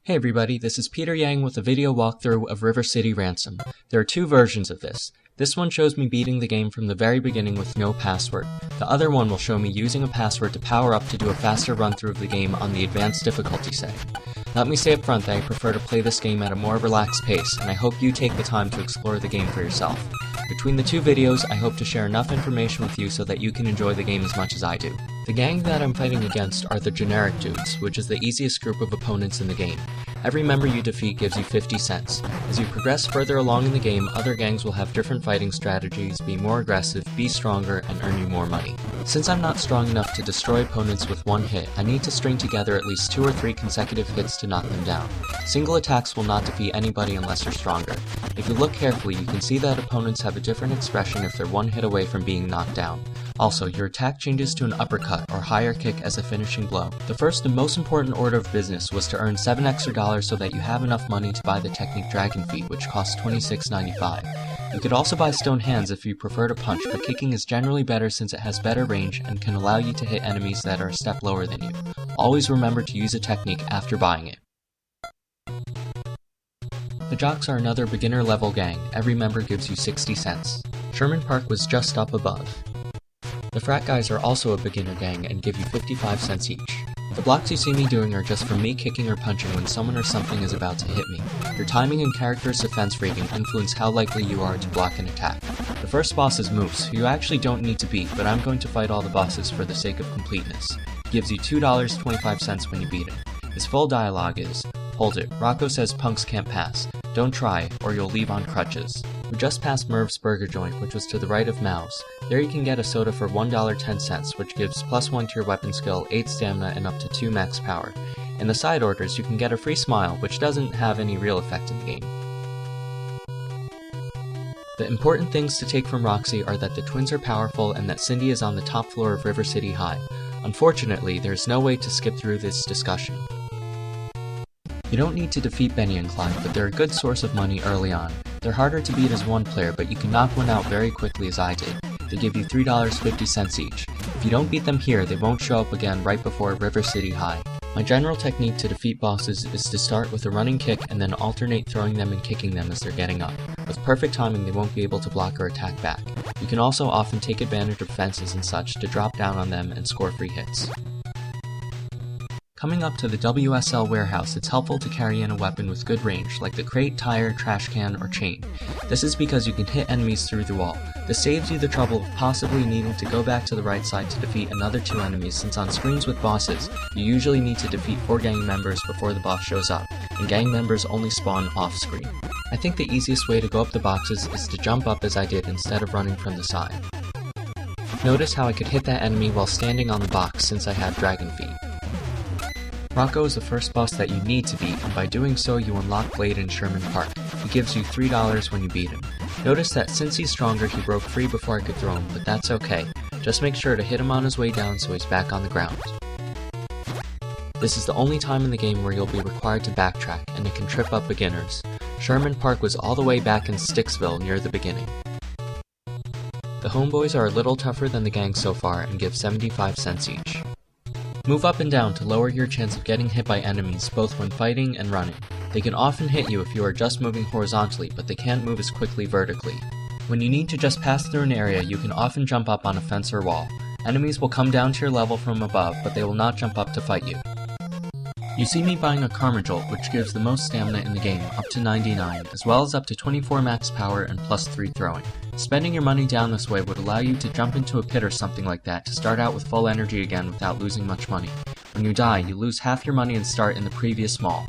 Hey everybody, this is Peter Yang with a video walkthrough of River City Ransom. There are two versions of this. This one shows me beating the game from the very beginning with no password. The other one will show me using a password to power up to do a faster run through of the game on the advanced difficulty setting. Let me say up front that I prefer to play this game at a more relaxed pace, and I hope you take the time to explore the game for yourself. Between the two videos, I hope to share enough information with you so that you can enjoy the game as much as I do. The gang that I'm fighting against are the generic dudes, which is the easiest group of opponents in the game. Every member you defeat gives you 50 cents. As you progress further along in the game, other gangs will have different fighting strategies, be more aggressive, be stronger, and earn you more money. Since I'm not strong enough to destroy opponents with one hit, I need to string together at least 2 or 3 consecutive hits to knock them down. Single attacks will not defeat anybody unless you're stronger. If you look carefully, you can see that opponents have a different expression if they're one hit away from being knocked down. Also, your attack changes to an uppercut or higher kick as a finishing blow. The first and most important order of business was to earn $7 extra so that you have enough money to buy the technique Dragon Feet, which costs $26.95. You could also buy Stone Hands if you prefer to punch, but kicking is generally better since it has better range and can allow you to hit enemies that are a step lower than you. Always remember to use a technique after buying it. The Jocks are another beginner level gang. Every member gives you 60 cents. Sherman Park was just up above. The Frat Guys are also a beginner gang and give you 55 cents each. The blocks you see me doing are just from me kicking or punching when someone or something is about to hit me. Your timing and character's defense rating influence how likely you are to block an attack. The first boss is Moose, who you actually don't need to beat, but I'm going to fight all the bosses for the sake of completeness. He gives you $2.25 when you beat him. His full dialogue is, "Hold it, Rocco says punks can't pass. Don't try, or you'll leave on crutches." We just passed Merv's Burger Joint, which was to the right of Mao's. There you can get a soda for $1.10, which gives +1 to your weapon skill, 8 stamina, and up to 2 max power. In the side orders, you can get a free smile, which doesn't have any real effect in the game. The important things to take from Roxy are that the twins are powerful and that Cindy is on the top floor of River City High. Unfortunately, there's no way to skip through this discussion. You don't need to defeat Benny and Clyde, but they're a good source of money early on. They're harder to beat as one player, but you can knock one out very quickly as I did. They give you $3.50 each. If you don't beat them here, they won't show up again right before River City High. My general technique to defeat bosses is to start with a running kick and then alternate throwing them and kicking them as they're getting up. With perfect timing, they won't be able to block or attack back. You can also often take advantage of fences and such to drop down on them and score free hits. Coming up to the WSL warehouse, it's helpful to carry in a weapon with good range, like the crate, tire, trash can, or chain. This is because you can hit enemies through the wall. This saves you the trouble of possibly needing to go back to the right side to defeat another 2 enemies, since on screens with bosses, you usually need to defeat 4 gang members before the boss shows up, and gang members only spawn off-screen. I think the easiest way to go up the boxes is to jump up as I did instead of running from the side. Notice how I could hit that enemy while standing on the box since I have Dragon Feet. Rocco is the first boss that you need to beat, and by doing so you unlock Blade in Sherman Park. He gives you $3 when you beat him. Notice that since he's stronger he broke free before I could throw him, but that's okay. Just make sure to hit him on his way down so he's back on the ground. This is the only time in the game where you'll be required to backtrack, and it can trip up beginners. Sherman Park was all the way back in Sticksville near the beginning. The homeboys are a little tougher than the gang so far and give 75 cents each. Move up and down to lower your chance of getting hit by enemies, both when fighting and running. They can often hit you if you are just moving horizontally, but they can't move as quickly vertically. When you need to just pass through an area, you can often jump up on a fence or wall. Enemies will come down to your level from above, but they will not jump up to fight you. You see me buying a Karma Jolt, which gives the most stamina in the game, up to 99, as well as up to 24 max power and +3 throwing. Spending your money down this way would allow you to jump into a pit or something like that to start out with full energy again without losing much money. When you die, you lose half your money and start in the previous mall.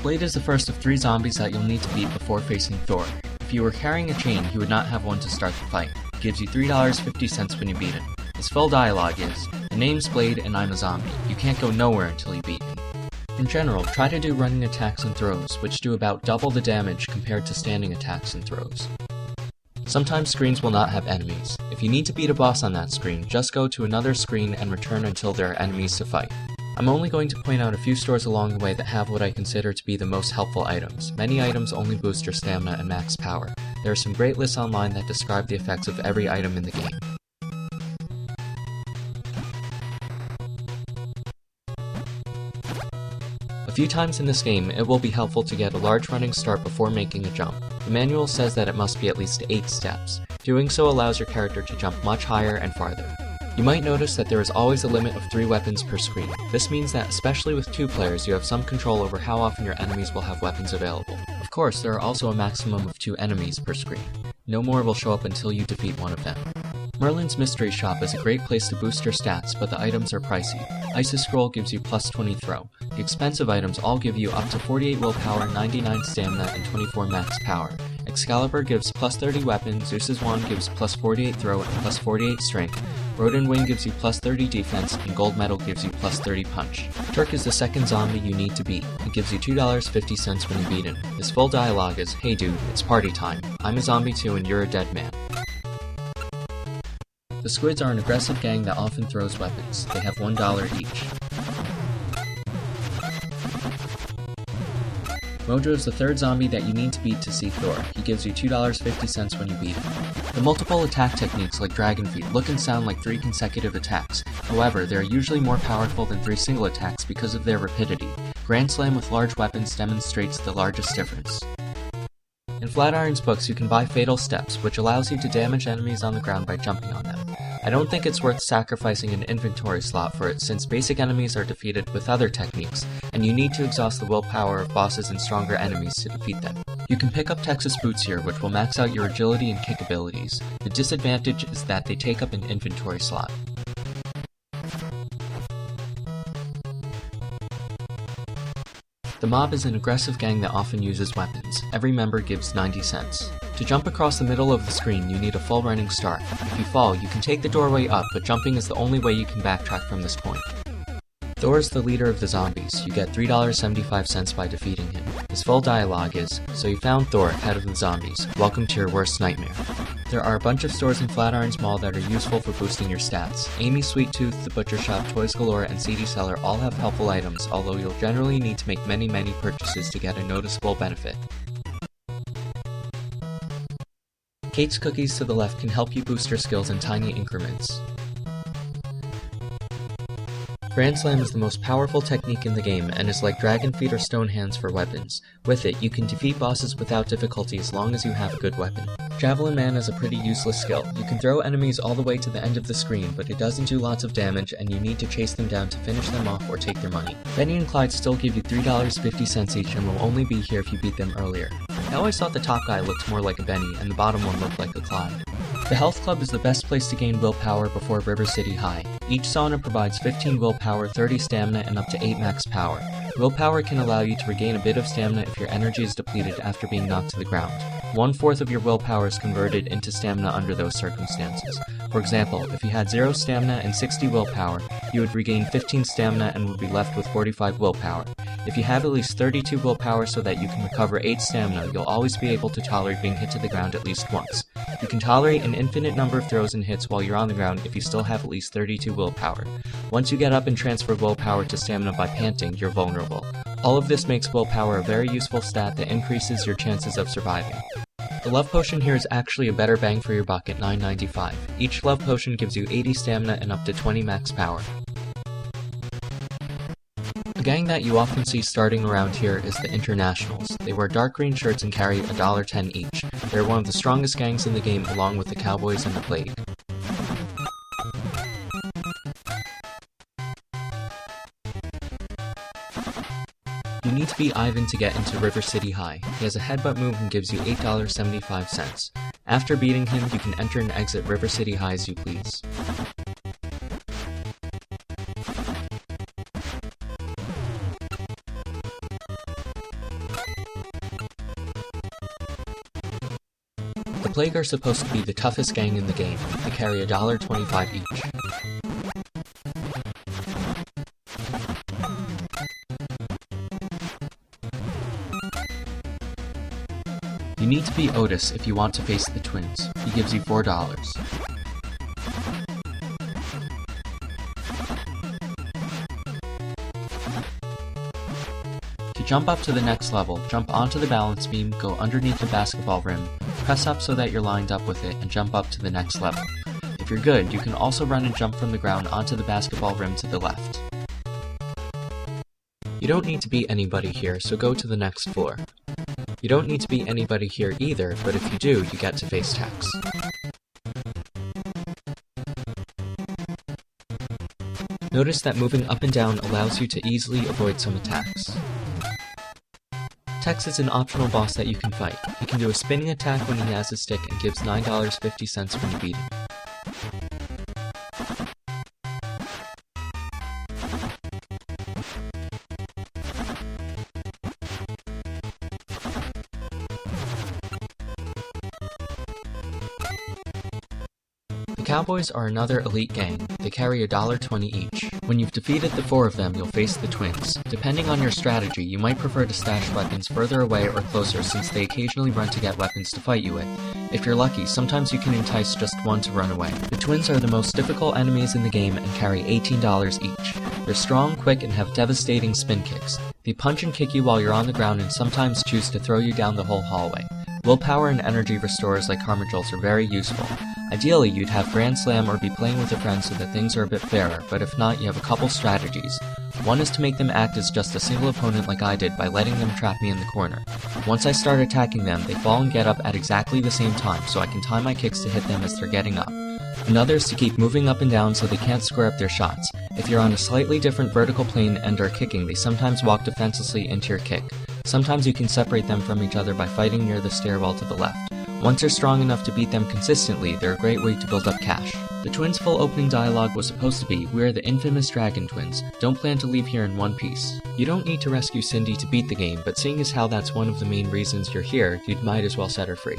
Blade is the first of 3 zombies that you'll need to beat before facing Thor. If you were carrying a chain, he would not have one to start the fight. He gives you $3.50 when you beat him. His full dialogue is, "The name's Blade and I'm a zombie. You can't go nowhere until you beat me." In general, try to do running attacks and throws, which do about double the damage compared to standing attacks and throws. Sometimes screens will not have enemies. If you need to beat a boss on that screen, just go to another screen and return until there are enemies to fight. I'm only going to point out a few stores along the way that have what I consider to be the most helpful items. Many items only boost your stamina and max power. There are some great lists online that describe the effects of every item in the game. A few times in this game, it will be helpful to get a large running start before making a jump. The manual says that it must be at least 8 steps. Doing so allows your character to jump much higher and farther. You might notice that there is always a limit of 3 weapons per screen. This means that, especially with 2 players, you have some control over how often your enemies will have weapons available. Of course, there are also a maximum of 2 enemies per screen. No more will show up until you defeat one of them. Merlin's Mystery Shop is a great place to boost your stats, but the items are pricey. Isis Scroll gives you plus 20 throw. The expensive items all give you up to 48 willpower, 99 stamina, and 24 max power. Excalibur gives plus 30 weapon, Zeus's Wand gives plus 48 throw and plus 48 strength, Rodin Wing gives you plus 30 defense, and Gold Medal gives you plus 30 punch. Turk is the second zombie you need to beat. He gives you $2.50 when you beat him. His full dialogue is, "Hey dude, it's party time. I'm a zombie too and you're a dead man." The Squids are an aggressive gang that often throws weapons. They have $1 each. Mojo is the third zombie that you need to beat to see Thor. He gives you $2.50 when you beat him. The multiple attack techniques like Dragon Feet look and sound like 3 consecutive attacks. However, they are usually more powerful than 3 single attacks because of their rapidity. Grand Slam with large weapons demonstrates the largest difference. In Flatiron's books, you can buy Fatal Steps, which allows you to damage enemies on the ground by jumping on them. I don't think it's worth sacrificing an inventory slot for it, since basic enemies are defeated with other techniques, and you need to exhaust the willpower of bosses and stronger enemies to defeat them. You can pick up Texas Boots here, which will max out your agility and kick abilities. The disadvantage is that they take up an inventory slot. The Mob is an aggressive gang that often uses weapons. Every member gives 90 cents. To jump across the middle of the screen, you need a full running start. If you fall, you can take the doorway up, but jumping is the only way you can backtrack from this point. Thor is the leader of the zombies. You get $3.75 by defeating him. His full dialogue is, "So you found Thor, head of the zombies. Welcome to your worst nightmare." There are a bunch of stores in Flatiron's Mall that are useful for boosting your stats. Amy Sweet Tooth, The Butcher Shop, Toys Galore, and CD Seller all have helpful items, although you'll generally need to make many purchases to get a noticeable benefit. Kate's Cookies to the left can help you boost your skills in tiny increments. Grand Slam is the most powerful technique in the game and is like Dragon Feet or Stone Hands for weapons. With it, you can defeat bosses without difficulty as long as you have a good weapon. Javelin Man is a pretty useless skill. You can throw enemies all the way to the end of the screen, but it doesn't do lots of damage and you need to chase them down to finish them off or take their money. Benny and Clyde still give you $3.50 each and will only be here if you beat them earlier. I always thought the top guy looked more like a Benny and the bottom one looked like a Clyde. The Health Club is the best place to gain willpower before River City High. Each sauna provides 15 willpower, 30 stamina, and up to 8 max power. Willpower can allow you to regain a bit of stamina if your energy is depleted after being knocked to the ground. 1/4 of your willpower is converted into stamina under those circumstances. For example, if you had 0 stamina and 60 willpower, you would regain 15 stamina and would be left with 45 willpower. If you have at least 32 willpower so that you can recover 8 stamina, you'll always be able to tolerate being hit to the ground at least once. You can tolerate an infinite number of throws and hits while you're on the ground if you still have at least 32 willpower. Once you get up and transfer willpower to stamina by panting, you're vulnerable. All of this makes willpower a very useful stat that increases your chances of surviving. The Love Potion here is actually a better bang for your buck at $9.95. Each Love Potion gives you 80 stamina and up to 20 max power. A gang that you often see starting around here is the Internationals. They wear dark green shirts and carry $1.10 each. They're one of the strongest gangs in the game along with the Cowboys and the Plague. You need to beat Ivan to get into River City High. He has a headbutt move and gives you $8.75. After beating him, you can enter and exit River City High as you please. The Plague are supposed to be the toughest gang in the game. They carry $1.25 each. You need to beat Otis if you want to face the twins. He gives you $4. To jump up to the next level, jump onto the balance beam, go underneath the basketball rim, press up so that you're lined up with it, and jump up to the next level. If you're good, you can also run and jump from the ground onto the basketball rim to the left. You don't need to beat anybody here, so go to the next floor. You don't need to beat anybody here either, but if you do, you get to face Tex. Notice that moving up and down allows you to easily avoid some attacks. Tex is an optional boss that you can fight. He can do a spinning attack when he has his stick and gives $9.50 when you beat him. The Cowboys are another elite gang. They carry $1.20 each. When you've defeated the 4 of them, you'll face the twins. Depending on your strategy, you might prefer to stash weapons further away or closer since they occasionally run to get weapons to fight you with. If you're lucky, sometimes you can entice just one to run away. The twins are the most difficult enemies in the game and carry $18 each. They're strong, quick, and have devastating spin kicks. They punch and kick you while you're on the ground and sometimes choose to throw you down the whole hallway. Willpower and energy restorers like Karma Jolts are very useful. Ideally, you'd have Grand Slam or be playing with a friend so that things are a bit fairer, but if not, you have a couple strategies. One is to make them act as just a single opponent like I did by letting them trap me in the corner. Once I start attacking them, they fall and get up at exactly the same time, so I can time my kicks to hit them as they're getting up. Another is to keep moving up and down so they can't square up their shots. If you're on a slightly different vertical plane and are kicking, they sometimes walk defenselessly into your kick. Sometimes you can separate them from each other by fighting near the stairwell to the left. Once you're strong enough to beat them consistently, they're a great way to build up cash. The twins' full opening dialogue was supposed to be, "We are the infamous Dragon Twins. Don't plan to leave here in one piece." You don't need to rescue Cindy to beat the game, but seeing as how that's one of the main reasons you're here, you might as well set her free.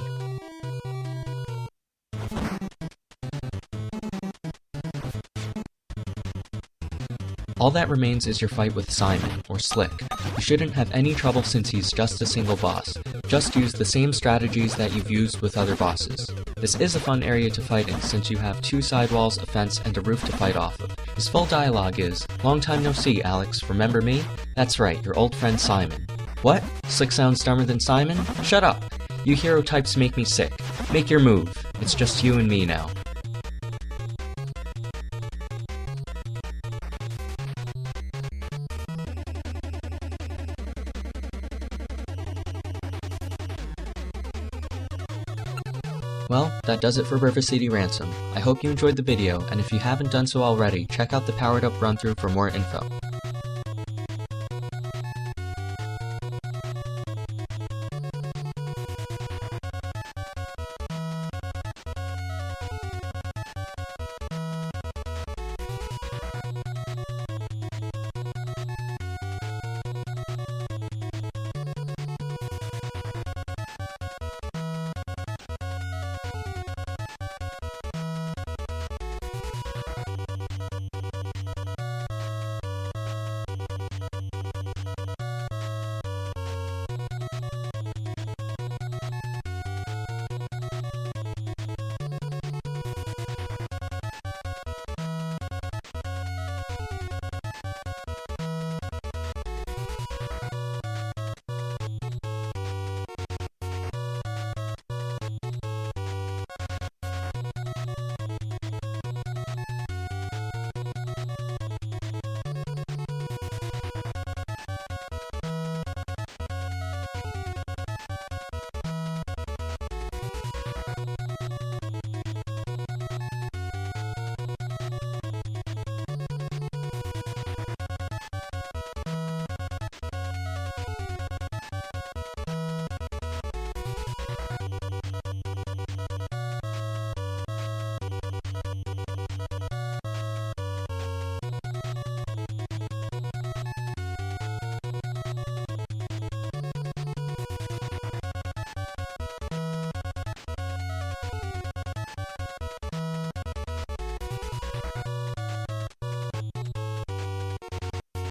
All that remains is your fight with Simon, or Slick. You shouldn't have any trouble since he's just a single boss. Just use the same strategies that you've used with other bosses. This is a fun area to fight in since you have 2 sidewalls, a fence, and a roof to fight off of. His full dialogue is, "Long time no see, Alex. Remember me? That's right, your old friend Simon." What? Slick sounds dumber than Simon? Shut up! You hero types make me sick. Make your move. It's just you and me now. Well, that does it for River City Ransom. I hope you enjoyed the video, and if you haven't done so already, check out the powered up run-through for more info.